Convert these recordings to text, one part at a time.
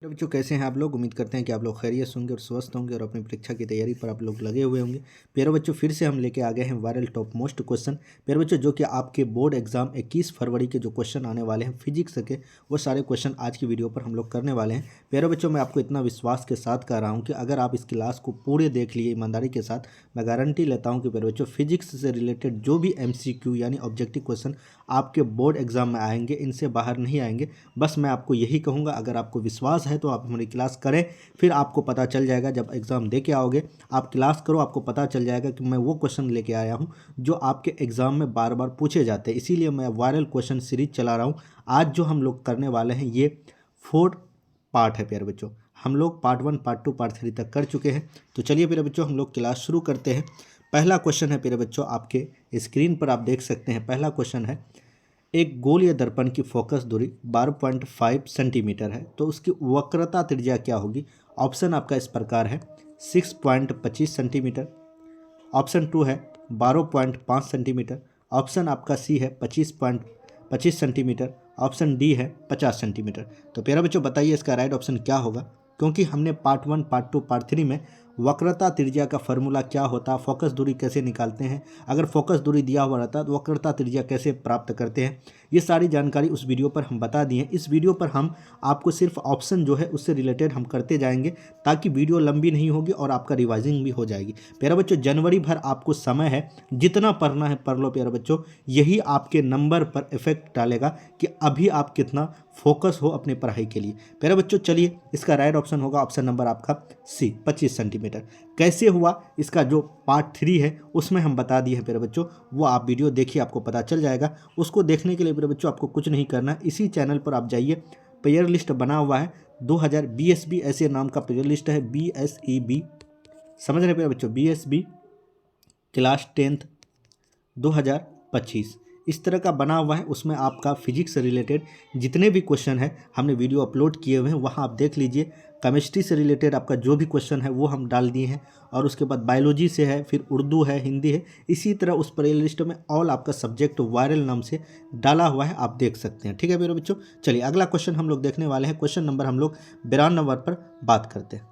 तो बच्चों कैसे हैं आप लोग। उम्मीद करते हैं कि आप लोग खैरियत होंगे और स्वस्थ होंगे और अपनी परीक्षा की तैयारी पर आप लोग लगे हुए होंगे। प्यारे बच्चों फिर से हम लेके आ गए हैं वायरल टॉप मोस्ट क्वेश्चन। प्यारे बच्चों जो कि आपके बोर्ड एग्जाम 21 फरवरी के जो क्वेश्चन आने वाले हैं फिजिक्स के, वो सारे क्वेश्चन आज की वीडियो पर हम लोग करने वाले हैं। प्यारे बच्चों मैं आपको इतना विश्वास के साथ कह रहा हूँ कि अगर आप इस क्लास को पूरे देख लिए ईमानदारी के साथ, मैं गारंटी लेता हूँ कि प्यारे बच्चों फिजिक्स से रिलेटेड जो भी MCQ यानी ऑब्जेक्टिव क्वेश्चन आपके बोर्ड एग्जाम में आएंगे इनसे बाहर नहीं आएंगे। बस मैं आपको यही कहूँगा, अगर आपको विश्वास है तो आप हमारी क्लास करें, फिर आपको पता चल जाएगा। जब एग्ज़ाम दे के आओगे आप क्लास करो, आपको पता चल जाएगा कि मैं वो क्वेश्चन लेके आया हूँ जो आपके एग्ज़ाम में बार बार पूछे जाते हैं। इसीलिए मैं वायरल क्वेश्चन सीरीज चला रहा हूँ। आज जो हम लोग करने वाले हैं ये 4 पार्ट है प्यारे बच्चों। हम लोग पार्ट 1, पार्ट 2, पार्ट 3 तक कर चुके हैं। तो चलिए प्यारे बच्चों हम लोग क्लास शुरू करते हैं। पहला क्वेश्चन है प्यारे बच्चों, आपके स्क्रीन पर आप देख सकते हैं। पहला क्वेश्चन है, एक गोल या दर्पण की फोकस दूरी 12.5 सेंटीमीटर है तो उसकी वक्रता त्रिज्या क्या होगी। ऑप्शन आपका इस प्रकार है, 6.25 सेंटीमीटर। ऑप्शन 2 है 12.5 सेंटीमीटर। ऑप्शन आपका सी है 25.25 सेंटीमीटर। ऑप्शन डी है 50 सेंटीमीटर। तो प्यारे बच्चों बताइए इसका राइट ऑप्शन क्या होगा। क्योंकि हमने पार्ट 1, पार्ट 2, पार्ट 3 में वक्रता त्रिज्या का फॉर्मूला क्या होता है, फोकस दूरी कैसे निकालते हैं, अगर फोकस दूरी दिया हुआ रहता है तो वक्रता त्रिज्या कैसे प्राप्त करते हैं, ये सारी जानकारी उस वीडियो पर हम बता दिए हैं। इस वीडियो पर हम आपको सिर्फ ऑप्शन जो है उससे रिलेटेड हम करते जाएंगे ताकि वीडियो लंबी नहीं होगी और आपका रिवाइजिंग भी हो जाएगी। प्यारे बच्चों जनवरी भर आपको समय है, जितना पढ़ना है पढ़ लो प्यारे बच्चों। यही आपके नंबर पर इफेक्ट डालेगा कि अभी आप कितना फोकस हो अपने पढ़ाई के लिए। प्यारे बच्चों चलिए इसका राइट ऑप्शन होगा ऑप्शन नंबर आपका सी, 25 सेंटीमीटर। कैसे हुआ इसका जो पार्ट 3 है उसमें हम बता दिए हैं प्यारे बच्चों, वो आप वीडियो देखिए आपको पता चल जाएगा। उसको देखने के लिए प्यारे बच्चों आपको कुछ नहीं करना है, इसी चैनल पर आप जाइए, प्लेयर लिस्ट बना हुआ है 2000 BSB ऐसे नाम का प्लेयर लिस्ट है, BSEB, समझ रहे प्यारे बच्चों, BSB क्लास 10th 2025 इस तरह का बना हुआ है। उसमें आपका फिजिक्स से रिलेटेड जितने भी क्वेश्चन है हमने वीडियो अपलोड किए हुए हैं, वहाँ आप देख लीजिए। केमिस्ट्री से रिलेटेड आपका जो भी क्वेश्चन है वो हम डाल दिए हैं, और उसके बाद बायोलॉजी से है, फिर उर्दू है, हिंदी है। इसी तरह उस प्ले लिस्ट में ऑल आपका सब्जेक्ट वायरल नाम से डाला हुआ है, आप देख सकते हैं। ठीक है मेरे बच्चों, चलिए अगला क्वेश्चन हम लोग देखने वाले हैं। क्वेश्चन नंबर हम लोग 92 नंबर पर बात करते हैं।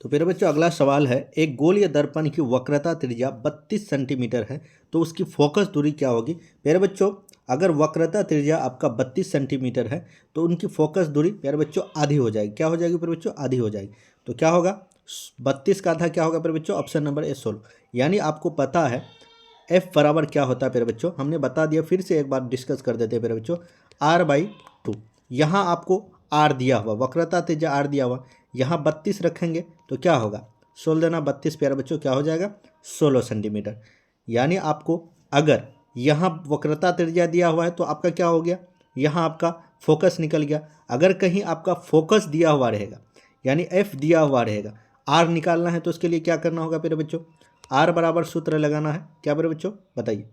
तो मेरे बच्चों अगला सवाल है, एक गोल या दर्पण की वक्रता त्रिज्या 32 सेंटीमीटर है तो उसकी फोकस दूरी क्या होगी। मेरे बच्चों अगर वक्रता त्रिज्या आपका 32 सेंटीमीटर है तो उनकी फोकस दूरी प्यारे बच्चों आधी हो जाएगी। क्या हो जाएगी प्यारे बच्चों, आधी हो जाएगी। तो क्या होगा, 32 का आधा क्या होगा प्यारे बच्चों, ऑप्शन नंबर ए 16। यानी आपको पता है एफ बराबर क्या होता है प्यारे बच्चों, हमने बता दिया, फिर से एक बार डिस्कस कर देते हैं प्यारे बच्चों। R/2, यहाँ आपको आर दिया हुआ, वक्रता त्रिज्या आर दिया हुआ, यहाँ 32 रखेंगे तो क्या होगा, 16 देना 32 प्यारे बच्चों क्या हो जाएगा, 16 सेंटीमीटर। यानी आपको अगर यहाँ वक्रता त्रिज्या दिया हुआ है तो आपका क्या हो गया, यहाँ आपका फोकस निकल गया। अगर कहीं आपका फोकस दिया हुआ रहेगा यानी एफ दिया हुआ रहेगा, आर निकालना है तो उसके लिए क्या करना होगा प्यारे बच्चों, आर बराबर सूत्र लगाना है। क्या प्यारे बच्चों बताइए,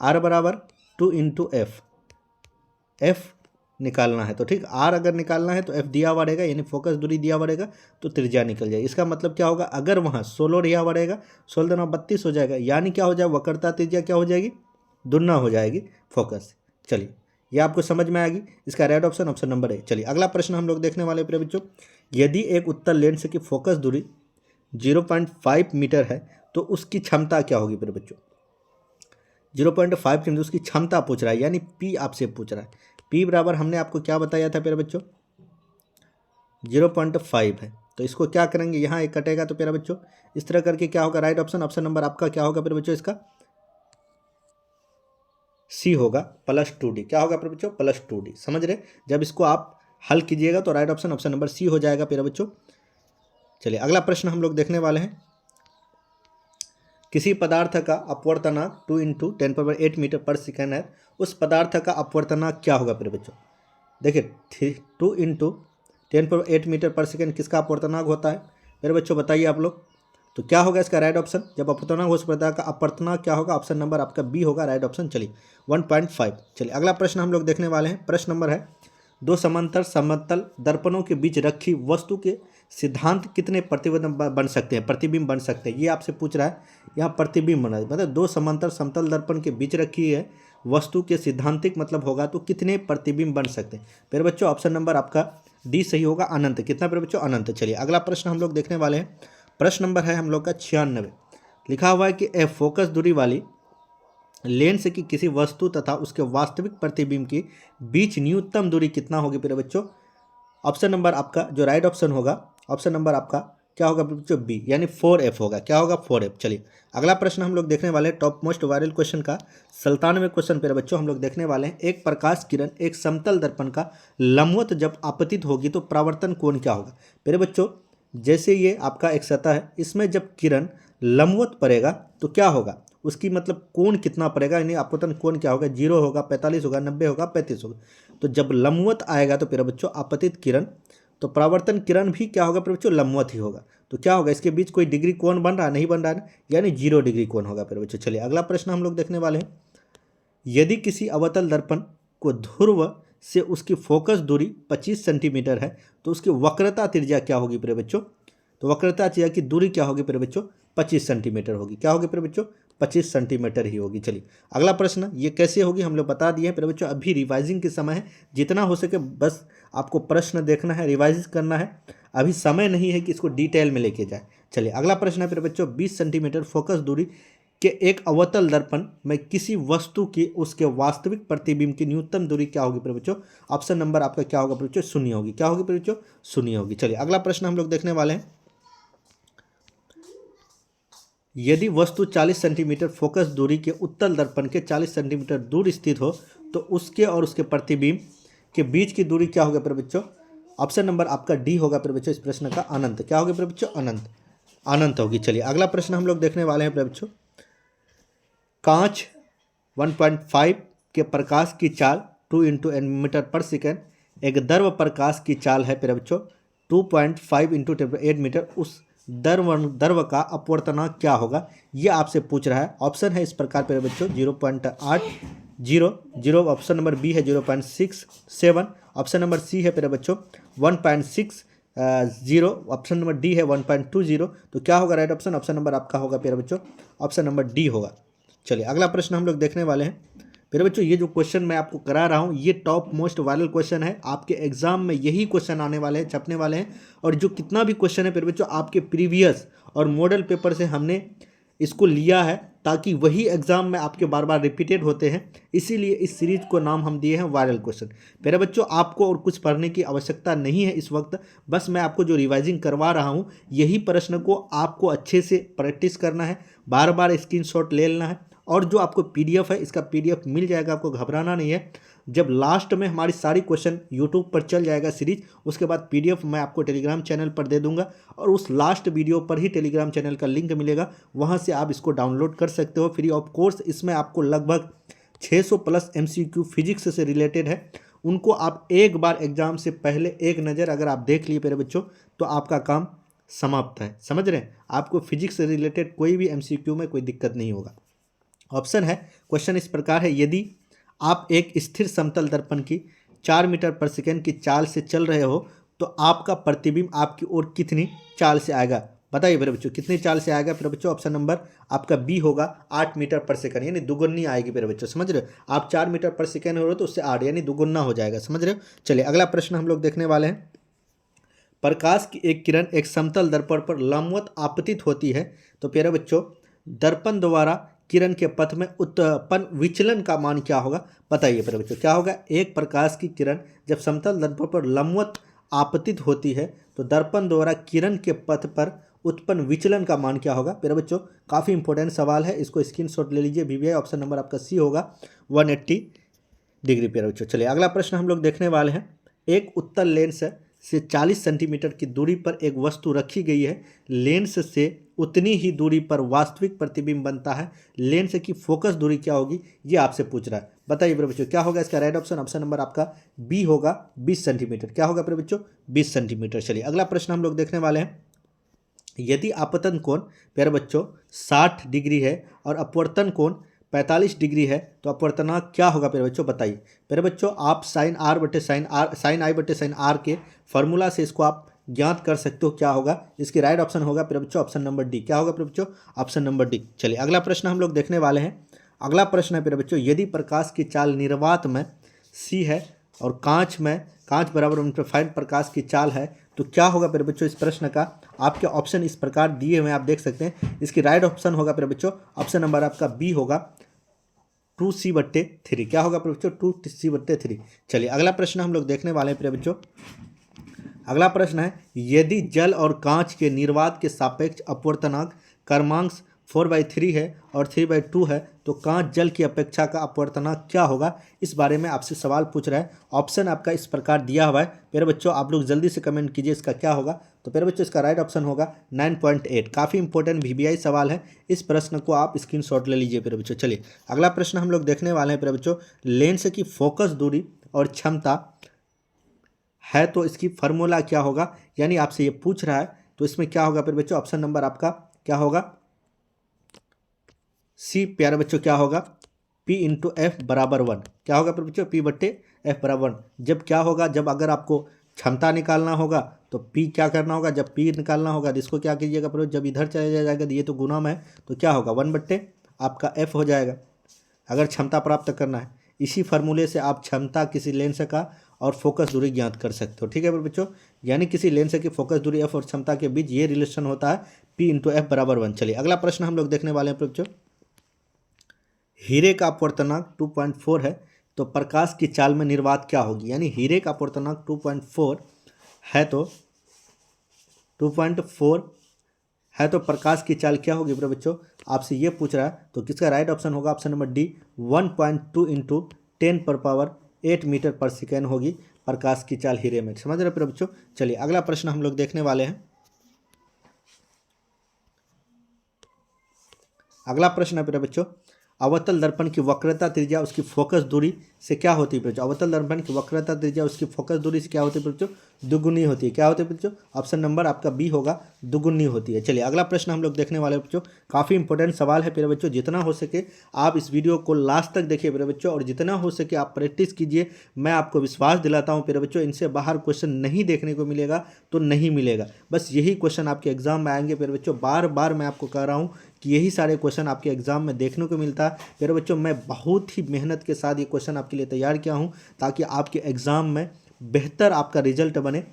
आर बराबर 2 × एफ, एफ निकालना है तो ठीक, आर अगर निकालना है तो एफ दिया हुआ रहेगा यानी फोकस दूरी दिया हुआ रहेगा तो त्रिज्या निकल जाएगी। इसका मतलब क्या होगा, अगर वहाँ 16 दिया हुआ रहेगा, 16 दूना 32 हो जाएगा, यानी क्या हो जाएगा, वक्रता त्रिज्या क्या हो जाएगी, दुगना हो जाएगी फोकस। चलिए ये आपको समझ में आएगी, इसका राइट ऑप्शन ऑप्शन नंबर है। चलिए अगला प्रश्न हम लोग देखने वाले प्रिय बच्चों, यदि एक उत्तल लेंस की फोकस दूरी 0.5 मीटर है तो उसकी क्षमता क्या होगी प्रिय बच्चों। 0.5 मीटर उसकी क्षमता पूछ रहा है, यानी पी आपसे पूछ रहा है। पी बराबर हमने आपको क्या बताया था प्यारे बच्चों, 0.5 है। तो इसको क्या करेंगे, यहाँ एक कटेगा तो प्यारे बच्चों इस तरह करके क्या होगा, राइट ऑप्शन ऑप्शन नंबर आपका क्या होगा प्यारे बच्चों, इसका सी होगा, +2D। क्या होगा प्यारे बच्चों, +2D। समझ रहे, जब इसको आप हल कीजिएगा तो right option option number C हो जाएगा प्यारे बच्चों। चलिए अगला प्रश्न हम लोग देखने वाले हैं, किसी पदार्थ का अपवर्तनांक 2 × 10⁸ मीटर पर सेकेंड है, उस पदार्थ का अपवर्तनांक क्या होगा प्रिय बच्चों। देखिए 2 × 10⁸ मीटर पर सेकेंड किसका अपवर्तनांक होता है मेरे बच्चों, बताइए आप लोग। तो क्या होगा इसका राइट ऑप्शन, जब अपवर्तनांक हो उस पदार्थ का अपवर्तनांक क्या होगा, ऑप्शन नंबर आपका बी होगा राइट ऑप्शन। चलिए 1.5। चलिए अगला प्रश्न हम लोग देखने वाले हैं। प्रश्न नंबर है, दो समांतर समतल दर्पणों के बीच रखी वस्तु के सिद्धांत कितने प्रतिबिंब बन सकते हैं, प्रतिबिंब बन सकते हैं, ये आपसे पूछ रहा है। यहाँ प्रतिबिंब बना है, मतलब दो समांतर समतल दर्पण के बीच रखी है वस्तु के सिद्धांतिक मतलब होगा तो कितने प्रतिबिंब बन सकते हैं। फिर बच्चों ऑप्शन नंबर आपका डी सही होगा, अनंत। कितना प्यारे बच्चों? अनंत। चलिए अगला प्रश्न हम लोग देखने वाले हैं। प्रश्न नंबर है हम लोग का 96। लिखा हुआ है कि ए फोकस दूरी वाली लेंस की किसी वस्तु तथा उसके वास्तविक प्रतिबिंब के बीच न्यूनतम दूरी कितना होगी प्यारे बच्चों? ऑप्शन नंबर आपका जो राइट ऑप्शन होगा, ऑप्शन नंबर आपका क्या होगा बच्चों? बी, यानी 4F होगा। क्या होगा? 4F। चलिए अगला प्रश्न हम लोग देखने वाले हैं, टॉप मोस्ट वायरल क्वेश्चन का 97वें क्वेश्चन पे बच्चों हम लोग देखने वाले हैं। एक प्रकाश किरण एक समतल दर्पण का लंबवत जब आपतित होगी तो परावर्तन कोण क्या होगा? मेरे बच्चों जैसे ये आपका एक सतह है, इसमें जब किरण लंबवत पड़ेगा तो क्या होगा? उसकी मतलब कोण कितना पड़ेगा, यानी आपतन कोण क्या होगा? 0 होगा, 45 होगा, 90 होगा, 35 होगा। तो जब लंबवत आएगा तो मेरे बच्चों आपतित किरण, तो परावर्तन किरण भी क्या होगा मेरे बच्चों? लंबवत ही होगा। तो क्या होगा? इसके बीच कोई डिग्री कोण बन रहा है? नहीं बन रहा है, यानी 0 डिग्री कोण होगा मेरे बच्चों। चलिए अगला प्रश्न हम लोग देखने वाले हैं। यदि किसी अवतल दर्पण को ध्रुव से उसकी फोकस दूरी 25 सेंटीमीटर है तो उसकी वक्रता त्रिज्या क्या होगी मेरे बच्चों? तो वक्रता त्रिज्या की दूरी क्या होगी मेरे बच्चों? 25 सेंटीमीटर होगी। क्या होगी मेरे बच्चों? 25 सेंटीमीटर ही होगी। चलिए अगला प्रश्न, ये कैसे होगी हम लोग बता दिए हैं मेरे बच्चों। अभी रिवाइजिंग के समय है, जितना हो सके बस आपको प्रश्न देखना है, रिवाइज करना है। अभी समय नहीं है कि इसको डिटेल में लेके जाए। चलिए अगला प्रश्न है मेरे बच्चों, 20 सेंटीमीटर फोकस दूरी के एक अवतल दर्पण में किसी वस्तु की उसके वास्तविक प्रतिबिंब की न्यूनतम दूरी क्या होगी मेरे बच्चों? ऑप्शन नंबर आपका क्या होगा मेरे बच्चों? शून्य होगी। क्या होगी मेरे बच्चों? शून्य होगी। चलिए अगला प्रश्न हम लोग देखने वाले हैं। यदि वस्तु 40 सेंटीमीटर फोकस दूरी के उत्तल दर्पण के 40 सेंटीमीटर दूर स्थित हो तो उसके और उसके प्रतिबिंब के बीच की दूरी क्या होगा मेरे बच्चों? ऑप्शन नंबर आपका डी होगा मेरे बच्चों इस प्रश्न का, अनंत। क्या होगा मेरे बच्चों? अनंत, अनंत होगी। चलिए अगला प्रश्न हम लोग देखने वाले हैं मेरे बच्चों। कांच 1.5 के प्रकाश की चाल 2 × n मीटर पर सेकेंड, एक द्रव प्रकाश की चाल है मेरे बच्चों 2.5 × 8 मीटर, उस द्रव का अपवर्तनांक क्या होगा? ये आपसे पूछ रहा है। ऑप्शन है इस प्रकार मेरे बच्चों, 0.800, ऑप्शन नंबर बी है 0.67, ऑप्शन नंबर सी है मेरे बच्चों 1.60, ऑप्शन नंबर डी है 1.20। तो क्या होगा राइट ऑप्शन? ऑप्शन नंबर आपका होगा मेरे बच्चों, ऑप्शन नंबर डी होगा। चलिए अगला प्रश्न हम लोग देखने वाले हैं मेरे बच्चों। ये जो क्वेश्चन मैं आपको करा रहा हूँ ये टॉप मोस्ट वायरल क्वेश्चन है, आपके एग्जाम में यही क्वेश्चन आने वाले हैं, छपने वाले हैं। और जो कितना भी क्वेश्चन है मेरे बच्चों आपके प्रीवियस और मॉडल पेपर से हमने इसको लिया है, ताकि वही एग्जाम में आपके बार बार रिपीटेड होते हैं, इसीलिए इस सीरीज को नाम हम दिए हैं वायरल क्वेश्चन। मेरे बच्चों आपको और कुछ पढ़ने की आवश्यकता नहीं है इस वक्त, बस मैं आपको जो रिवाइजिंग करवा रहा हूँ यही प्रश्न को आपको अच्छे से प्रैक्टिस करना है, बार बार स्क्रीनशॉट ले लेना है। और जो आपको पीडीएफ है, इसका पीडीएफ मिल जाएगा, आपको घबराना नहीं है। जब लास्ट में हमारी सारी क्वेश्चन यूट्यूब पर चल जाएगा सीरीज, उसके बाद पीडीएफ मैं आपको टेलीग्राम चैनल पर दे दूंगा, और उस लास्ट वीडियो पर ही टेलीग्राम चैनल का लिंक मिलेगा, वहां से आप इसको डाउनलोड कर सकते हो फ्री ऑफ कोर्स। इसमें आपको लगभग 600 प्लस MCQ फिजिक्स से रिलेटेड है, उनको आप एक बार एग्जाम से पहले एक नज़र अगर आप देख लिए मेरे बच्चों तो आपका काम समाप्त है। समझ रहे हैं? आपको फिजिक्स से रिलेटेड कोई भी MCQ में कोई दिक्कत नहीं होगा। ऑप्शन है, क्वेश्चन इस प्रकार है, यदि आप एक स्थिर समतल दर्पण की 4 मीटर पर सेकेंड की चाल से चल रहे हो तो आपका प्रतिबिंब आपकी ओर कितनी चाल से आएगा? बताइए मेरे बच्चों कितनी चाल से आएगा मेरे बच्चों? ऑप्शन नंबर आपका बी होगा 8 मीटर पर सेकेंड, यानी दुगुनी आएगी मेरे बच्चों। समझ रहे हो? आप 4 मीटर पर सेकेंड हो रहे हो तो उससे 8 यानी दुगुना हो जाएगा। समझ रहे हो? चलिए अगला प्रश्न हम लोग देखने वाले हैं। प्रकाश की एक किरण एक समतल दर्पण पर लंबवत आपतित होती है तो प्यारे बच्चों दर्पण द्वारा किरण के पथ में उत्पन्न विचलन का मान क्या होगा? बताइए मेरे बच्चों क्या होगा? एक प्रकाश की किरण जब समतल दर्पण पर लंबवत आपतित होती है तो दर्पण द्वारा किरण के पथ पर उत्पन्न विचलन का मान क्या होगा? मेरे बच्चों काफ़ी इंपॉर्टेंट सवाल है, इसको स्क्रीनशॉट ले लीजिए। VVI ऑप्शन नंबर आपका सी होगा 180 डिग्री। मेरे बच्चों चलिए अगला प्रश्न हम लोग देखने वाले हैं। एक उत्तल लेंस से 40 सेंटीमीटर की दूरी पर एक वस्तु रखी गई है, लेंस से उतनी ही दूरी पर वास्तविक प्रतिबिंब बनता है, लेंस की फोकस दूरी क्या होगी? ये आपसे पूछ रहा है। बताइए मेरे बच्चों क्या होगा इसका राइट ऑप्शन? ऑप्शन नंबर आपका बी होगा 20 सेंटीमीटर। क्या होगा मेरे बच्चों? 20 सेंटीमीटर। चलिए अगला प्रश्न हम लोग देखने वाले हैं। यदि आपतन कोण प्यारे बच्चों 60 डिग्री है और अपवर्तन कोण 45 डिग्री है तो अपवर्तनांक क्या होगा प्यारे बच्चों? बताइए प्यारे बच्चों। आप साइन आई बटे साइन आर के फॉर्मूला से इसको आप ज्ञात कर सकते हो क्या होगा? इसकी राइट ऑप्शन होगा प्यारे बच्चों ऑप्शन नंबर डी। क्या होगा प्यारे बच्चों? Option number D. चलिए अगला प्रश्न हम लोग देखने वाले हैं। अगला प्रश्न है प्यारे बच्चों, यदि प्रकाश की चाल निर्वात में सी है और कांच में कांच बराबर एम्प्लीफाइड प्रकाश की चाल है, तो क्या होगा प्यारे बच्चों इस प्रश्न का। आपके ऑप्शन इस प्रकार दिए हुए हैं, आप देख सकते हैं। इसकी राइट ऑप्शन होगा प्यारे बच्चों, ऑप्शन नंबर आपका बी होगा 2c/3। क्या होगा प्यारे बच्चों 2c/3। चलिए अगला प्रश्न हम लोग देखने वाले हैं प्यारे बच्चों। अगला प्रश्न है, यदि जल और कांच के निर्वात के सापेक्ष अपवर्तनांक क्रमांक 4/3 है और 3/2 है, तो कांच जल की अपेक्षा का अपवर्तनांक क्या होगा, इस बारे में आपसे सवाल पूछ रहा है। ऑप्शन आपका इस प्रकार दिया हुआ है प्यारे बच्चों, आप लोग जल्दी से कमेंट कीजिए इसका क्या होगा। तो प्यारे बच्चों इसका राइट ऑप्शन होगा 9.8। काफ़ी इंपॉर्टेंट VBI सवाल है, इस प्रश्न को आप स्क्रीनशॉट ले लीजिए प्यारे बच्चों। चलिए अगला प्रश्न हम लोग देखने वाले हैं प्यारे बच्चों। लेंस की फोकस दूरी और क्षमता है, तो इसकी फार्मूला क्या होगा, यानी आपसे ये पूछ रहा है, तो इसमें क्या होगा प्यारे बच्चों। ऑप्शन नंबर आपका क्या होगा सी प्यारे बच्चों, क्या होगा P/F बराबर 1। क्या होगा प्यारे बच्चों P/F बराबर 1। जब क्या होगा, जब अगर आपको क्षमता निकालना होगा तो P क्या करना होगा, जब P निकालना होगा तो इसको क्या कीजिएगा प्यारे बच्चों, जब इधर चला जाएगा ये तो गुना में है, तो क्या होगा 1/ आपका F हो जाएगा अगर क्षमता प्राप्त करना है। इसी फार्मूले से आप क्षमता किसी लेंस का और फोकस दूरी ज्ञात कर सकते हो, ठीक है बच्चों। यानी किसी लेंस की फोकस दूरी F और क्षमता के बीच ये रिलेशन होता है P/F बराबर 1। चलिए अगला प्रश्न हम लोग देखने वाले हैं बच्चों। हीरे का अपवर्तनांक 2.4 है, तो प्रकाश की चाल में निर्वात क्या होगी, यानी हीरे का अपवर्तनांक 2.4 है, तो 2.4 है तो प्रकाश की चाल क्या होगी बच्चों, आपसे ये पूछ रहा है। तो किसका राइट ऑप्शन होगा, ऑप्शन नंबर डी 1.2 × 10⁻8 मीटर पर सेकेंड होगी प्रकाश की चाल हीरे में। समझ रहे बच्चों। चलिए अगला प्रश्न हम लोग देखने वाले हैं। अगला प्रश्न है बच्चों, अवतल दर्पण की वक्रता त्रिज्या उसकी फोकस दूरी से क्या होती है बच्चों। अवतल दर्पण की वक्रता त्रिज्या उसकी फोकस दूरी से क्या होती है बच्चों, दुगुनी होती है। क्या होती है बच्चों, ऑप्शन नंबर आपका बी होगा, दुगुनी होती है। चलिए अगला प्रश्न हम लोग देखने वाले बच्चों। काफ़ी इंपॉर्टेंट सवाल है प्यारे बच्चों, जितना हो सके आप इस वीडियो को लास्ट तक देखिए प्यारे बच्चों, और जितना हो सके आप प्रैक्टिस कीजिए। मैं आपको विश्वास दिलाता हूँ प्यारे बच्चों, इनसे बाहर क्वेश्चन नहीं देखने को मिलेगा तो नहीं मिलेगा। बस यही क्वेश्चन आपके एग्जाम में आएंगे प्यारे बच्चों। बार बार मैं आपको कह रहा हूँ कि यही सारे क्वेश्चन आपके एग्जाम में देखने को मिलता है प्यारे बच्चों। मैं बहुत ही मेहनत के साथ ये क्वेश्चन आपके लिए तैयार किया हूँ ताकि आपके एग्जाम में बेहतर आपका रिजल्ट बने।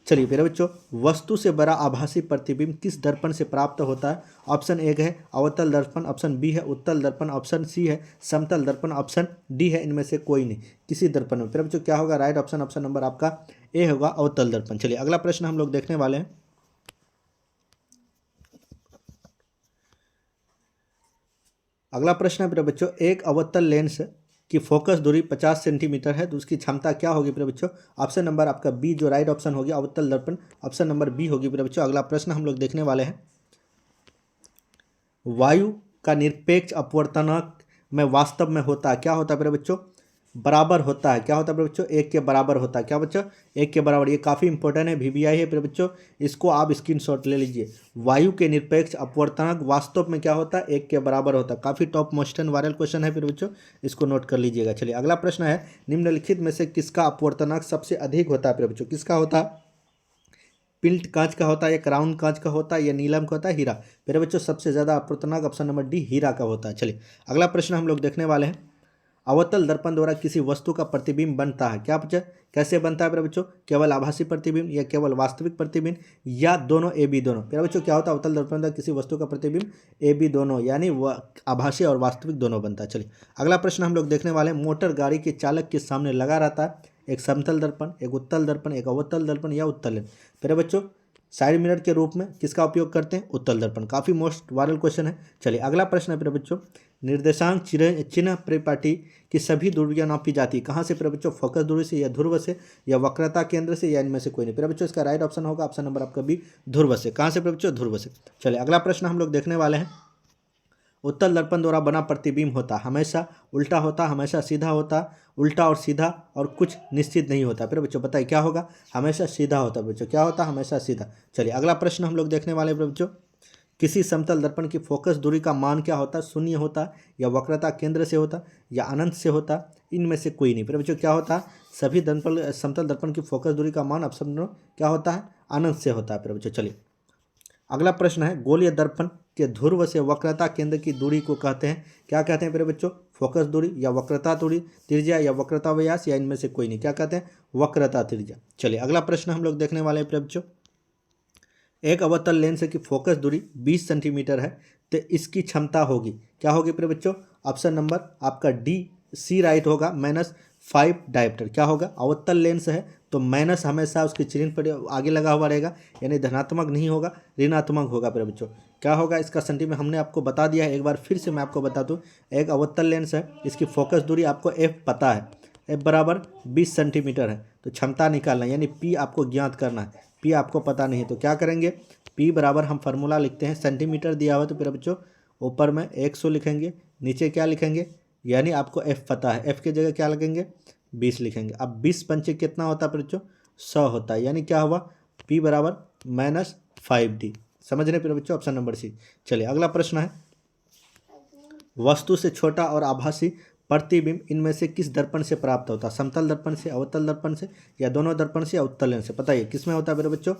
चलिए प्यारे बच्चों, वस्तु से बड़ा आभासी प्रतिबिंब किस दर्पण से प्राप्त होता है। ऑप्शन एक है अवतल दर्पण, ऑप्शन बी है उत्तल दर्पण, ऑप्शन सी है समतल दर्पण, ऑप्शन डी है इनमें से कोई नहीं, किसी दर्पण में। प्यारे बच्चों क्या होगा राइट ऑप्शन, ऑप्शन नंबर आपका ए होगा अवतल दर्पण। चलिए अगला प्रश्न हम लोग देखने वाले हैं। अगला प्रश्न है प्रिय बच्चों, एक अवतल लेंस की फोकस दूरी 50 सेंटीमीटर है, तो उसकी क्षमता क्या होगी प्रिय बच्चों। ऑप्शन नंबर आपका बी जो राइट ऑप्शन होगी अवतल दर्पण, ऑप्शन नंबर बी होगी प्रिय बच्चों। अगला प्रश्न हम लोग देखने वाले हैं। वायु का निरपेक्ष अपवर्तनांक में वास्तव में होता है, क्या होता है प्रिय बच्चों, बराबर होता है। क्या होता है प्रिय बच्चों, एक के बराबर होता है। क्या बच्चों, एक के बराबर। ये काफ़ी इंपॉर्टेंट है, VBI है प्रिय बच्चों, इसको आप स्क्रीनशॉट ले लीजिए। वायु के निरपेक्ष अपवर्तनांक वास्तव में क्या होता है, एक के बराबर होता है। काफ़ी top most and viral question है प्रिय बच्चों, इसको नोट कर लीजिएगा। चलिए अगला प्रश्न है, निम्नलिखित में से किसका अपवर्तनांक सबसे अधिक होता है प्रिय बच्चों। किसका होता है, पिल्ट कांच का होता है, या क्राउन कांच का होता है, या नीलम का होता है, हीरा। मेरे बच्चों सबसे ज़्यादा अपवर्तनांक ऑप्शन नंबर डी हीरा का होता है। चलिए अगला प्रश्न हम लोग देखने वाले हैं। अवतल दर्पण द्वारा किसी वस्तु का प्रतिबिंब बनता है, क्या बच्चा, कैसे बनता है मेरे बच्चों, केवल आभासी प्रतिबिंब या केवल वास्तविक प्रतिबिंब या दोनों ए बी दोनों। मेरे बच्चों क्या होता है अवतल दर्पण द्वारा किसी वस्तु का प्रतिबिंब ए बी दोनों, यानी वह आभासी और वास्तविक दोनों बनता है। चलिए अगला प्रश्न हम लोग देखने वाले हैं। मोटर गाड़ी के चालक के सामने लगा रहता है एक समतल दर्पण, एक उत्तल दर्पण, एक अवतल दर्पण या उत्तल लेंस। मेरे बच्चों साइड मिरर के रूप में किसका उपयोग करते हैं, उत्तल दर्पण। काफ़ी मोस्ट वायरल क्वेश्चन है। चलिए अगला प्रश्न है मेरे बच्चों, निर्देशांक चिन्ह परिपाटी की सभी दूरियां नापी जाती है, कहाँ से मेरे बच्चों, फोकस दूरी से, या ध्रुव से, या वक्रता केंद्र से, या इनमें से कोई नहीं। मेरे बच्चों इसका राइट ऑप्शन होगा ऑप्शन नंबर आपका बी ध्रुव से। कहाँ से मेरे बच्चों, ध्रुव से। चलिए अगला प्रश्न हम लोग देखने वाले हैं। उत्तल दर्पण द्वारा बना प्रतिबिंब होता हमेशा उल्टा होता, हमेशा सीधा होता, उल्टा और सीधा और कुछ निश्चित नहीं होता। फिर बच्चों बताइए क्या होगा, हमेशा सीधा होता बच्चों, क्या होता हमेशा सीधा। चलिए अगला प्रश्न हम लोग देखने वाले बच्चों, किसी समतल दर्पण की फोकस दूरी का मान क्या होता है, शून्य होता, या वक्रता केंद्र से होता, या अनंत से होता, इनमें से कोई नहीं। फिर बच्चों क्या होता, सभी समतल दर्पण की फोकस दूरी का मान ऑप्शन क्या होता है, अनंत से होता है। फिर बच्चों चलिए अगला प्रश्न है, गोलीय दर्पण के ध्रुव से वक्रता केंद्र की दूरी को कहते हैं, क्या कहते हैं प्यारे बच्चों? फोकस दूरी या वक्रता दूरी, त्रिज्या या वक्रता व्यास, या इनमें से कोई नहीं। क्या कहते हैं? वक्रता त्रिज्या। चलिए अगला प्रश्न हम लोग देखने वाले हैं प्यारे बच्चों। एक अवतल लेंस की फोकस दूरी 20 सेंटीमीटर है, तो इसकी क्षमता होगी, क्या होगी प्यारे बच्चों? ऑप्शन नंबर आपका डी सी राइट होगा, -5 डायप्टर। क्या होगा? अवतल लेंस है तो माइनस हमेशा उसके चिन्ह पर आगे लगा हुआ रहेगा, यानी धनात्मक नहीं होगा, ऋणात्मक होगा प्यारे बच्चों। क्या होगा इसका सेंटीमीटर हमने आपको बता दिया है, एक बार फिर से मैं आपको बता दूं। एक अवतल लेंस है, इसकी फोकस दूरी आपको एफ पता है, एफ बराबर 20 सेंटीमीटर है, तो क्षमता निकालना यानी पी आपको ज्ञात करना है। पी आपको पता नहीं तो क्या करेंगे? पी बराबर हम फार्मूला लिखते हैं, सेंटीमीटर दिया हुआ तो प्यारे बच्चों ऊपर में 100 लिखेंगे, नीचे क्या लिखेंगे? यानी आपको एफ पता है, एफ की जगह क्या लगेंगे? 20 लिखेंगे। अब 20 पंचे कितना होता है बच्चों? 100 होता है, यानी क्या हुआ? P बराबर -5D। समझ रहे फिर बच्चों? Option number C. चलिए अगला प्रश्न है, वस्तु से छोटा और आभासी प्रतिबिंब इनमें से किस दर्पण से प्राप्त होता है? समतल दर्पण से, अवतल दर्पण से, या दोनों दर्पण से, या उत्तल लेंस से? बताइए किस में होता है मेरे बच्चों?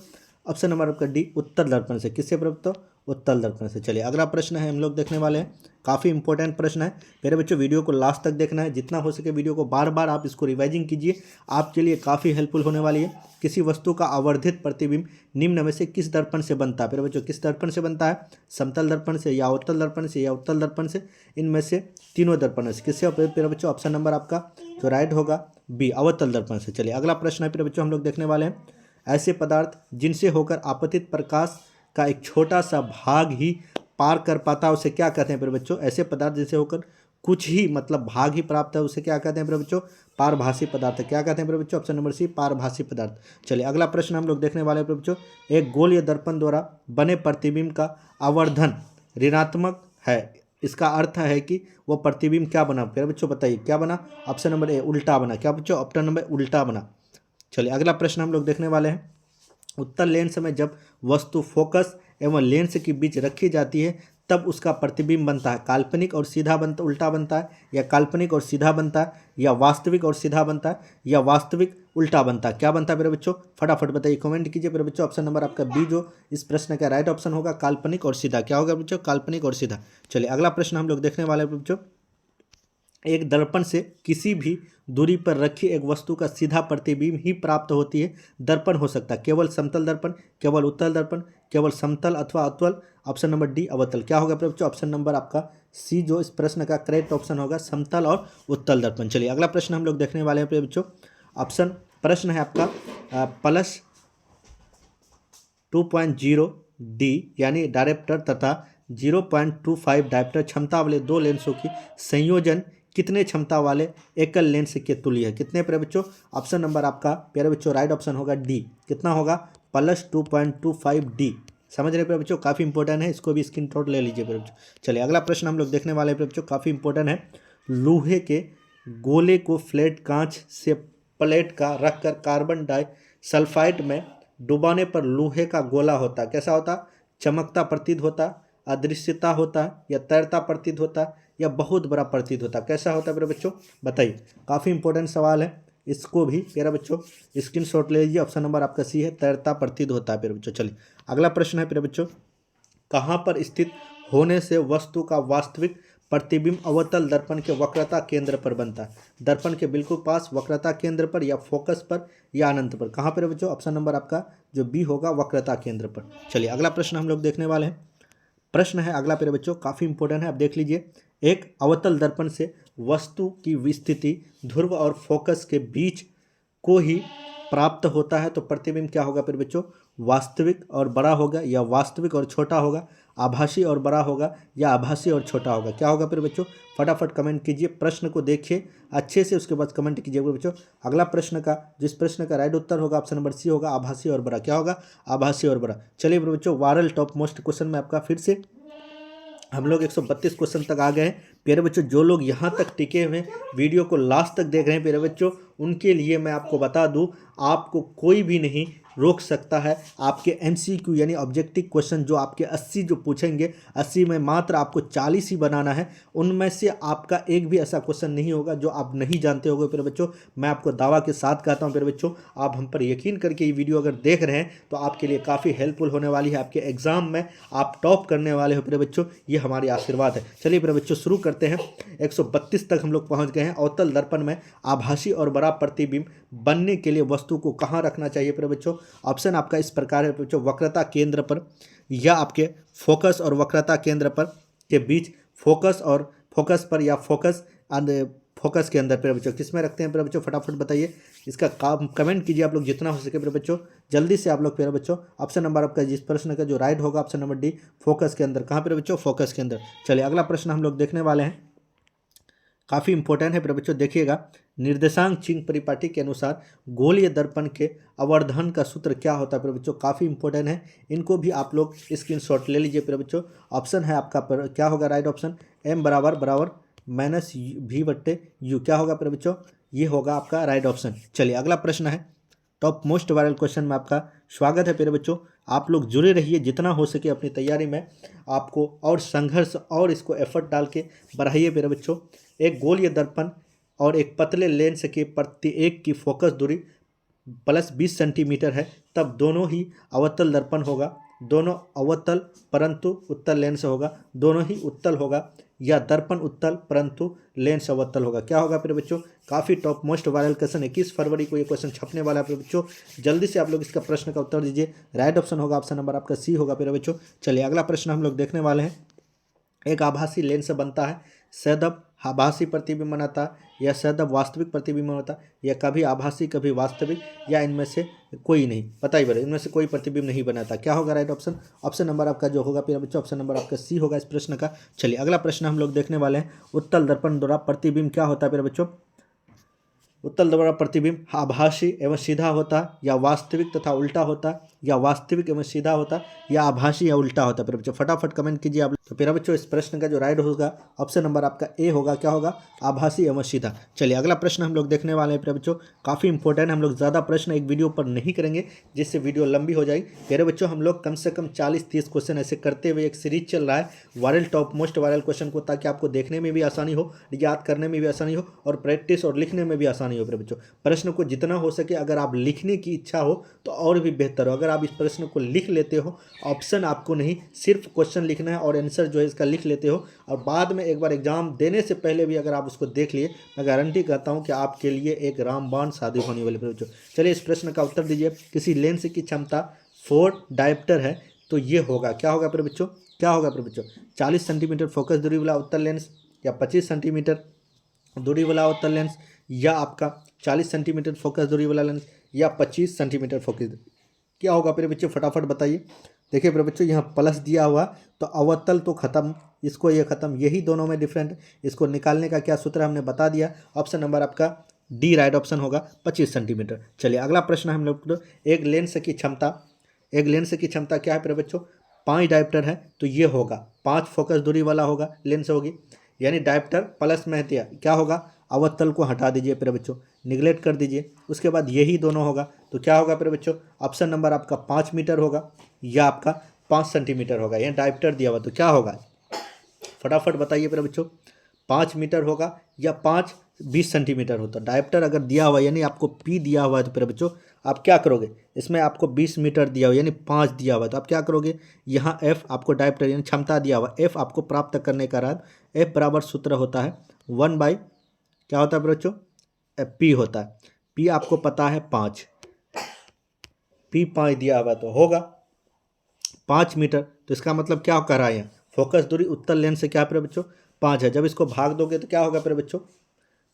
ऑप्शन नंबर आपका डी, उत्तल दर्पण से। किससे प्राप्त हो? उत्तल दर्पण से। चलिए अगला प्रश्न है हम लोग देखने वाले हैं, काफ़ी इंपॉर्टेंट प्रश्न है मेरे बच्चों, वीडियो को लास्ट तक देखना है, जितना हो सके वीडियो को बार बार आप इसको रिवाइजिंग कीजिए, आपके लिए काफ़ी हेल्पफुल होने वाली है। किसी वस्तु का आवर्धित प्रतिबिंब निम्न में से किस दर्पण से बनता है? मेरे बच्चों किस दर्पण से बनता है? समतल दर्पण से, या अवतल दर्पण से, या उत्तल दर्पण से? इनमें से तीनों दर्पण से। किससे मेरे बच्चों? ऑप्शन नंबर आपका जो राइट होगा बी, अवतल दर्पण से। चलिए अगला प्रश्न है मेरे बच्चों हम लोग देखने वाले हैं, ऐसे पदार्थ जिनसे होकर आपतित प्रकाश का एक छोटा सा भाग ही पार कर पाता है उसे क्या कहते हैं मेरे बच्चों? ऐसे पदार्थ जिनसे होकर कुछ ही मतलब भाग ही प्राप्त है उसे क्या कहते हैं मेरे बच्चों? पारभासी पदार्थ। क्या कहते हैं मेरे बच्चों? ऑप्शन नंबर सी, पारभासी पदार्थ। चलिए अगला प्रश्न हम लोग देखने वाले हैं मेरे बच्चों, एक गोल या दर्पण द्वारा बने प्रतिबिंब का आवर्धन ऋणात्मक है, इसका अर्थ है कि वो प्रतिबिंब क्या बना मेरे बच्चों? बताइए क्या बना? ऑप्शन नंबर ए, उल्टा बना। क्या बच्चों? ऑप्शन नंबर उल्टा बना। चलिए अगला प्रश्न हम लोग देखने वाले हैं, उत्तल लेंस में जब वस्तु फोकस एवं लेंस के बीच रखी जाती है तब उसका प्रतिबिंब बनता है, काल्पनिक और सीधा बनता, उल्टा बनता है, या काल्पनिक और सीधा बनता है, या वास्तविक और सीधा बनता है, या वास्तविक उल्टा बनता है? क्या बनता है मेरे बच्चों? फटाफट बताइए, कमेंट कीजिए मेरे बच्चों। ऑप्शन नंबर आपका बी जो इस प्रश्न का राइट ऑप्शन होगा, काल्पनिक और सीधा। क्या होगा बच्चों? काल्पनिक और सीधा। चलिए अगला प्रश्न हम लोग देखने वाले हैं बच्चों, एक दर्पण से किसी भी दूरी पर रखी एक वस्तु का सीधा प्रतिबिंब ही प्राप्त होती है। दर्पण हो सकता है केवल समतल दर्पण, केवल उत्तल दर्पण, केवल समतल अथवा अतुल। ऑप्शन नंबर डी, अवतल। क्या होगा बच्चों? ऑप्शन नंबर आपका सी जो इस प्रश्न का करेक्ट ऑप्शन होगा, समतल और उत्तल दर्पण। चलिए अगला प्रश्न हम लोग देखने वाले हैं बच्चों, ऑप्शन प्रश्न है आपका +2.0 डी यानी डायरेप्टर तथा 0.25 डायप्टर क्षमता वाले दो लेंसों की संयोजन कितने क्षमता वाले एकल लेंस के तुल्य है? कितने प्यारे बच्चों? ऑप्शन नंबर आपका प्यारे बच्चों राइट ऑप्शन होगा डी। कितना होगा? +2.25 डी। समझ रहे प्यारे बच्चों? काफ़ी इंपॉर्टेंट है, इसको भी स्क्रीनशॉट ले लीजिए प्यारे बच्चों। चलिए अगला प्रश्न हम लोग देखने वाले हैं प्यारे बच्चों, काफ़ी इंपॉर्टेंट है, लोहे के गोले को फ्लैट कांच से प्लेट का रखकर कार्बन डाइसल्फाइड में डुबाने पर लोहे का गोला होता है, कैसा होता? चमकता प्रतीत होता, अदृश्यता होता है, या तैरता प्रतीत होता है, या बहुत बड़ा प्रतीत होता है? कैसा होता है मेरे बच्चों? बताइए, काफ़ी इंपॉर्टेंट सवाल है, इसको भी मेरा बच्चों स्क्रीनशॉट ले लीजिए। ऑप्शन नंबर आपका सी है, तैरता प्रतीत होता है मेरे बच्चों। चलिए अगला प्रश्न है मेरे बच्चों, कहाँ पर स्थित होने से वस्तु का वास्तविक प्रतिबिंब अवतल दर्पण के वक्रता केंद्र पर बनता है? दर्पण के बिल्कुल पास, वक्रता केंद्र पर, या फोकस पर, या अनंत पर? कहाँ पर बच्चों? ऑप्शन नंबर आपका जो बी होगा, वक्रता केंद्र पर। चलिए अगला प्रश्न हम लोग देखने वाले हैं, प्रश्न है अगला मेरे बच्चों, काफ़ी इंपॉर्टेंट है, आप देख लीजिए, एक अवतल दर्पण से वस्तु की स्थिति ध्रुव और फोकस के बीच को ही प्राप्त होता है तो प्रतिबिंब क्या होगा मेरे बच्चों? वास्तविक और बड़ा होगा, या वास्तविक और छोटा होगा, आभासी और बड़ा होगा, या आभासी और छोटा होगा? क्या होगा मेरे बच्चों? फटाफट कमेंट कीजिए, प्रश्न को देखिए अच्छे से, उसके बाद कमेंट कीजिए मेरे बच्चों। अगला प्रश्न का जिस प्रश्न का राइट उत्तर होगा ऑप्शन नंबर सी होगा, आभासी और बड़ा। क्या होगा? आभासी और बड़ा। चलिए मेरे बच्चों, वायरल टॉप मोस्ट क्वेश्चन में आपका फिर से हम लोग 132 क्वेश्चन तक आ गए हैं। प्यारे बच्चों जो लोग यहाँ तक टिके हुए हैं, वीडियो को लास्ट तक देख रहे हैं प्यारे बच्चों, उनके लिए मैं आपको बता दूं, आपको कोई भी नहीं रोक सकता है। आपके MCQ यानी ऑब्जेक्टिव क्वेश्चन जो आपके 80 जो पूछेंगे, 80 में मात्र आपको 40 ही बनाना है। उनमें से आपका एक भी ऐसा क्वेश्चन नहीं होगा जो आप नहीं जानते होगे प्यारे बच्चों। मैं आपको दावा के साथ कहता हूँ प्यारे बच्चों, आप हम पर यकीन करके ये वीडियो अगर देख रहे हैं तो आपके लिए काफ़ी हेल्पफुल होने वाली है। आपके एग्जाम में आप टॉप करने वाले हो प्यारे बच्चों, ये हमारी आशीर्वाद है। चलिए प्यारे बच्चों शुरू करते हैं। 132 तक हम लोग पहुँच गए हैं। अवतल दर्पण में आभासी और बड़ा प्रतिबिंब बनने के लिए वस्तु को कहाँ रखना चाहिए प्यारे बच्चों? ऑप्शन आपका इस प्रकार है बच्चों, वक्रता केंद्र पर, या आपके फोकस और वक्रता केंद्र पर के बीच, फोकस पर, या फोकस के अंदर प्यारे बच्चों। किस में रखते हैं प्यारे बच्चों? फटाफट बताइए, इसका कमेंट कीजिए आप लोग जितना हो सके प्यारे बच्चों, जल्दी से आप लोग प्यारे बच्चों। ऑप्शन नंबर आपका जिस प्रश्न का जो राइट होगा, ऑप्शन नंबर डी, फोकस के अंदर। कहाँ प्यारे बच्चों? फोकस के अंदर। चलिए अगला प्रश्न हम लोग देखने वाले हैं, काफ़ी इंपॉर्टेंट है प्यारे बच्चों, देखिएगा। निर्देशांक चिन्ह परिपाटी के अनुसार गोलीय दर्पण के अवर्धन का सूत्र क्या होता है प्यारे बच्चों? काफ़ी इंपॉर्टेंट है, इनको भी आप लोग स्क्रीनशॉट ले लीजिए प्यारे बच्चों। ऑप्शन है आपका क्या होगा राइट ऑप्शन? M बराबर -V/U। क्या होगा प्यारे बच्चों? ये होगा आपका राइट ऑप्शन। चलिए अगला प्रश्न है, टॉप मोस्ट वायरल क्वेश्चन में आपका स्वागत है प्यारे बच्चों। आप लोग जुड़े रहिए जितना हो सके अपनी तैयारी में, आपको और संघर्ष और इसको एफर्ट डाल के बढ़ाइए प्यारे बच्चों। एक गोलीय दर्पण और एक पतले लेंस के प्रत्येक की फोकस दूरी +20 सेंटीमीटर है, तब दोनों ही अवतल दर्पण होगा, दोनों अवतल परंतु उत्तल लेंस होगा, दोनों ही उत्तल होगा, या दर्पण उत्तल परंतु लेंस अवतल होगा। क्या होगा प्यारे बच्चों? काफ़ी टॉप मोस्ट वायरल क्वेश्चन, 21 फरवरी को ये क्वेश्चन छपने वाला है प्यारे बच्चों। जल्दी से आप लोग इसका प्रश्न का उत्तर दीजिए। राइट ऑप्शन होगा, ऑप्शन नंबर आपका सी होगा प्यारे बच्चों। चलिए अगला प्रश्न हम लोग देखने वाले हैं। एक आभासी लेंस बनता है, सदैव आभासी प्रतिबिंब बनाता है, या सदैव वास्तविक प्रतिबिंब बनाता है, या कभी आभासी कभी वास्तविक, या इनमें से कोई नहीं? बताइए बड़े, इनमें से कोई प्रतिबिंब नहीं बनाता। क्या होगा राइट ऑप्शन? ऑप्शन नंबर आपका जो होगा प्यारे बच्चों, ऑप्शन नंबर आपका सी होगा इस प्रश्न का। चलिए अगला प्रश्न हम लोग देखने वाले हैं। उत्तल दर्पण द्वारा प्रतिबिंब क्या होता है प्यारे बच्चों? उत्तल द्वारा प्रतिबिंब आभासी एवं सीधा होता है, या वास्तविक तथा उल्टा होता है, या वास्तविक एवं सीधा होता है, या आभासी या उल्टा होता है प्यारे बच्चों? फटाफट कमेंट कीजिए आप। तो प्यारे बच्चों इस प्रश्न का जो राइट होगा, ऑप्शन नंबर आपका ए होगा। क्या होगा? आभासी एवं सीधा। चलिए अगला प्रश्न हम लोग देखने वाले हैं प्यारे बच्चों, काफ़ी इंपॉर्टेंट। हम लोग ज़्यादा प्रश्न एक वीडियो पर नहीं करेंगे जिससे वीडियो लंबी हो जाएगी प्यारे बच्चों। हम लोग कम से कम 40-30 क्वेश्चन ऐसे करते हुए एक सीरीज चल रहा है viral top most viral question को, ताकि आपको देखने में भी आसानी हो, याद करने में भी आसानी हो, और प्रैक्टिस और लिखने में भी आसानी हो प्यारे बच्चों। प्रश्न को जितना हो सके अगर आप लिखने की इच्छा हो तो और भी बेहतर हो। अगर आप इस प्रश्न को लिख लेते हो, ऑप्शन आपको नहीं, सिर्फ क्वेश्चन लिखना है और आंसर जो है इसका लिख लेते हो, और बाद में एक बार एग्जाम देने से पहले भी अगर आप उसको देख लिए, मैं गारंटी करता हूं कि आपके लिए एक रामबाण साबित होने वाली बच्चों। चलिए इस प्रश्न का उत्तर दीजिए। किसी लेंस की क्षमता 4 डायप्टर है तो ये होगा, क्या होगा प्यारे बच्चों? क्या होगा प्यारे बच्चों? 40 सेंटीमीटर फोकस दूरी वाला उत्तल लेंस, या 25 सेंटीमीटर दूरी वाला उत्तल लेंस, या आपका 40 सेंटीमीटर फोकस दूरी वाला लेंस, या 25 सेंटीमीटर फोकस। क्या होगा प्यारे बच्चों? फटाफट बताइए। देखिए प्यारे बच्चों यहाँ प्लस दिया हुआ, तो अवतल तो खत्म, इसको ये खत्म, यही दोनों में डिफरेंट। इसको निकालने का क्या सूत्र हमने बता दिया। ऑप्शन नंबर आपका डी राइट ऑप्शन होगा, 25 सेंटीमीटर। चलिए अगला प्रश्न हम लोग, एक लेंस की क्षमता क्या है प्यारे बच्चों? 5 डायप्टर है तो ये होगा 5 फोकस दूरी वाला होगा लेंस होगी, यानी डायप्टर प्लस में दिया, क्या होगा? अवतल को हटा दीजिए प्यारे बच्चों, निगलेक्ट कर दीजिए। उसके बाद यही दोनों होगा, तो क्या होगा प्यारे बच्चों? ऑप्शन नंबर आपका 5 मीटर होगा, या आपका 5 सेंटीमीटर होगा। यहाँ डायप्टर दिया हुआ तो क्या होगा? फटाफट बताइए प्यारे बच्चों। 5 मीटर होगा या 20 सेंटीमीटर होता? डायप्टर अगर दिया हुआ यानी आपको पी दिया हुआ है तो प्यारे बच्चों आप क्या करोगे? इसमें आपको 20 मीटर दिया हुआ यानी 5 दिया हुआ, तो आप क्या करोगे? यहाँ एफ आपको डायप्टर यानी क्षमता दिया हुआ, एफ आपको प्राप्त करने का बाद एफ बराबर सूत्र होता है 1 बाई क्या होता है बच्चों? पी होता है। पी आपको पता है 5, पी 5 दिया हुआ तो होगा 5 मीटर। तो इसका मतलब क्या कर रहा है? यहाँ फोकस दूरी उत्तल लेंस से क्या है बच्चों? 5 है। जब इसको भाग दोगे तो क्या होगा प्यारे बच्चों?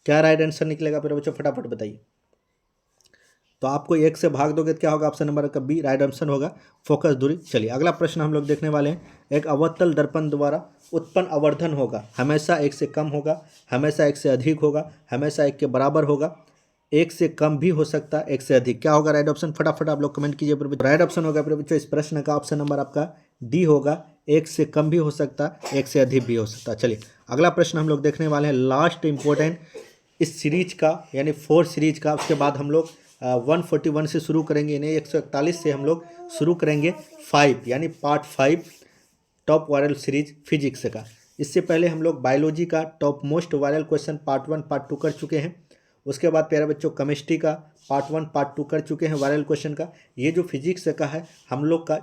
क्या राइट आंसर निकलेगा प्यारे बच्चों? फटाफट बताइए। तो आपको 1 से भाग दोगे तो क्या होगा? ऑप्शन नंबर का बी राइट आंसर होगा, फोकस दूरी। चलिए अगला प्रश्न हम लोग देखने वाले हैं। एक अवतल दर्पण द्वारा उत्पन्न आवर्धन होगा, हमेशा 1 से कम होगा, हमेशा 1 से अधिक होगा, हमेशा 1 के बराबर होगा, 1 से कम भी हो सकता है, 1 से अधिक। क्या होगा राइट ऑप्शन? फटाफट आप लोग कमेंट कीजिए। राइट ऑप्शन होगा प्यारे बच्चों इस प्रश्न का, ऑप्शन नंबर आपका डी होगा, 1 से कम भी हो सकता है, 1 से अधिक भी हो सकता है। चलिए अगला प्रश्न हम लोग देखने वाले हैं लास्ट इम्पोर्टेंट इस सीरीज का, यानी 4 सीरीज का। उसके बाद हम लोग 141 से शुरू करेंगे, यानी 141 से हम लोग शुरू करेंगे 5 यानी part 5 top viral series physics का। इससे पहले हम लोग बायोलॉजी का top most viral question part 1 part 2 कर चुके हैं। उसके बाद प्यारे बच्चों केमिस्ट्री का पार्ट 1 पार्ट 2 कर चुके हैं वायरल क्वेश्चन का। ये जो फिजिक्स का है हम लोग का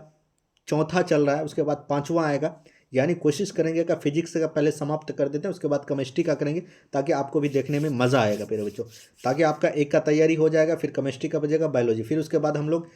चौथा चल रहा है, उसके बाद 5वां आएगा। यानी कोशिश करेंगे कि फिजिक्स का पहले समाप्त कर देते हैं, उसके बाद केमिस्ट्री का करेंगे, ताकि आपको भी देखने में मज़ा आएगा प्यारे बच्चों। ताकि आपका एक का तैयारी हो जाएगा, फिर केमिस्ट्री का बचेगा, बायोलॉजी, फिर उसके बाद हम लोग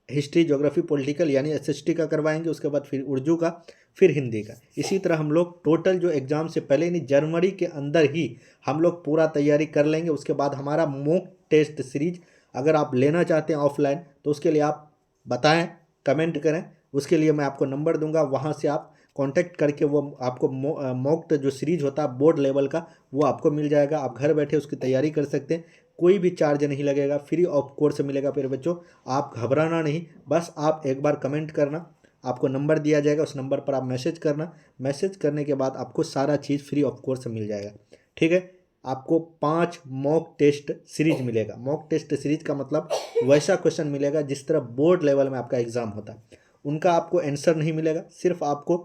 हिस्ट्री, ज्योग्राफी, पॉलिटिकल यानी एसएसटी का करवाएंगे, उसके बाद फिर उर्दू का, फिर हिंदी का। इसी तरह हम लोग टोटल जो एग्ज़ाम से पहले यानी जनवरी के अंदर ही हम लोग पूरा तैयारी कर लेंगे। उसके बाद हमारा मॉक टेस्ट सीरीज अगर आप लेना चाहते हैं ऑफलाइन, तो उसके लिए आप बताएं, कमेंट करें, उसके लिए मैं आपको नंबर दूंगा, वहाँ से आप कांटेक्ट करके वो आपको मॉक जो सीरीज होता है बोर्ड लेवल का वो आपको मिल जाएगा। आप घर बैठे उसकी तैयारी कर सकते हैं, कोई भी चार्ज नहीं लगेगा, फ्री ऑफ कोर्स मिलेगा फिर बच्चों। आप घबराना नहीं, बस आप एक बार कमेंट करना, आपको नंबर दिया जाएगा, उस नंबर पर आप मैसेज करना, मैसेज करने के बाद आपको सारा चीज़ फ्री ऑफ कोर्स मिल जाएगा। ठीक है, आपको 5 मॉक टेस्ट सीरीज मिलेगा। मॉक टेस्ट सीरीज का मतलब वैसा क्वेश्चन मिलेगा जिस तरह बोर्ड लेवल में आपका एग्जाम होता है। उनका आपको आंसर नहीं मिलेगा, सिर्फ आपको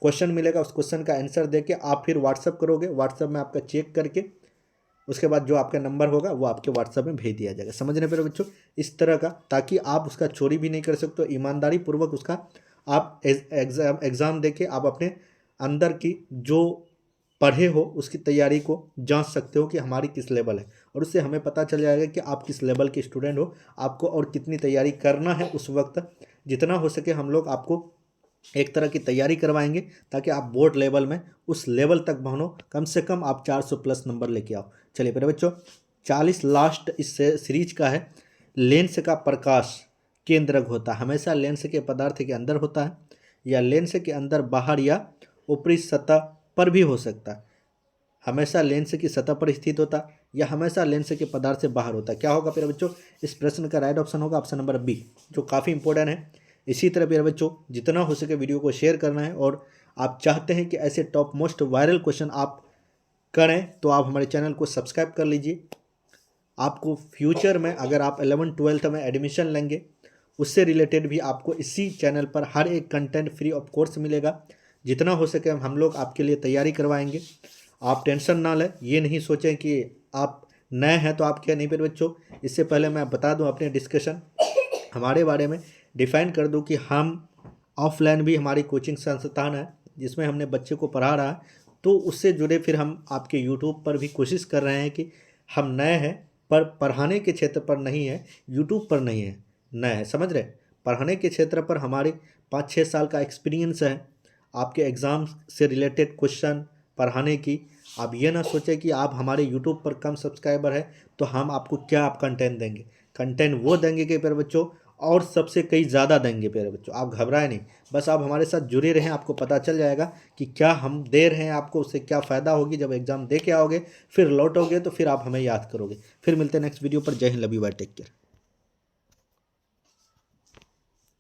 क्वेश्चन मिलेगा, उस क्वेश्चन का आंसर देके आप फिर व्हाट्सअप करोगे, व्हाट्सअप में आपका चेक करके उसके बाद जो आपका नंबर होगा वो आपके व्हाट्सएप में भेज दिया जाएगा। समझने पर बच्चों इस तरह का, ताकि आप उसका चोरी भी नहीं कर सकते, तो ईमानदारी पूर्वक उसका आप एग्ज़ाम देके आप अपने अंदर की जो पढ़े हो उसकी तैयारी को जांच सकते हो कि हमारी किस लेवल है, और उससे हमें पता चल जाएगा कि आप किस लेवल के स्टूडेंट हो, आपको और कितनी तैयारी करना है उस वक्त। जितना हो सके हम लोग आपको एक तरह की तैयारी करवाएंगे, ताकि आप बोर्ड लेवल में उस लेवल तक पहुँचो, कम से कम आप 400 प्लस नंबर लेके आओ। चलिए मेरे बच्चों 40 लास्ट इस सीरीज का है। लेंस का प्रकाश केंद्रक होता है, हमेशा लेंस के पदार्थ के अंदर होता है, या लेंस के अंदर, बाहर या ऊपरी सतह पर भी हो सकता है। हमेशा लेंस की सतह पर स्थित होता है या हमेशा लेंस के पदार्थ से बाहर होता है। क्या होगा मेरे बच्चों, इस प्रश्न का राइट ऑप्शन होगा ऑप्शन नंबर बी, जो काफ़ी इंपॉर्टेंट है। इसी तरह मेरे बच्चों जितना हो सके वीडियो को शेयर करना है, और आप चाहते हैं कि ऐसे टॉप मोस्ट वायरल क्वेश्चन आप करें तो आप हमारे चैनल को सब्सक्राइब कर लीजिए। आपको फ्यूचर में अगर आप 11-12 में एडमिशन लेंगे, उससे रिलेटेड भी आपको इसी चैनल पर हर एक कंटेंट फ्री ऑफ कोर्स मिलेगा। जितना हो सके हम लोग आपके लिए तैयारी करवाएंगे, आप टेंशन ना लें। ये नहीं सोचें कि आप नए हैं तो आप क्या नहीं। फिर बच्चों इससे पहले मैं बता दूं अपने डिस्कशन हमारे बारे में डिफाइन कर दूं कि हम ऑफलाइन भी हमारी कोचिंग संस्थान है जिसमें हमने बच्चे को पढ़ा रहा है, तो उससे जुड़े फिर हम आपके यूट्यूब पर भी कोशिश कर रहे हैं कि हम नए हैं पर पढ़ाने के क्षेत्र पर नहीं है, यूट्यूब पर नहीं है, नए हैं, समझ रहे। पढ़ाने के क्षेत्र पर हमारे 5-6 साल का एक्सपीरियंस है। आपके एग्ज़ाम से रिलेटेड क्वेश्चन पढ़ाने की, आप ये ना सोचें कि आप हमारे यूट्यूब पर कम सब्सक्राइबर है तो हम आपको क्या आप कंटेंट देंगे। कंटेंट वो देंगे कि प्यारे बच्चों, और सबसे कई ज़्यादा देंगे प्यारे बच्चों। आप घबराएं नहीं, बस आप हमारे साथ जुड़े रहें, आपको पता चल जाएगा कि क्या हम दे रहे हैं आपको, उससे क्या फ़ायदा होगी। जब एग्ज़ाम दे के आओगे फिर लौटोगे तो फिर आप हमें याद करोगे। फिर मिलते हैं नेक्स्ट वीडियो पर। Jai Hind, love you, bye, take care.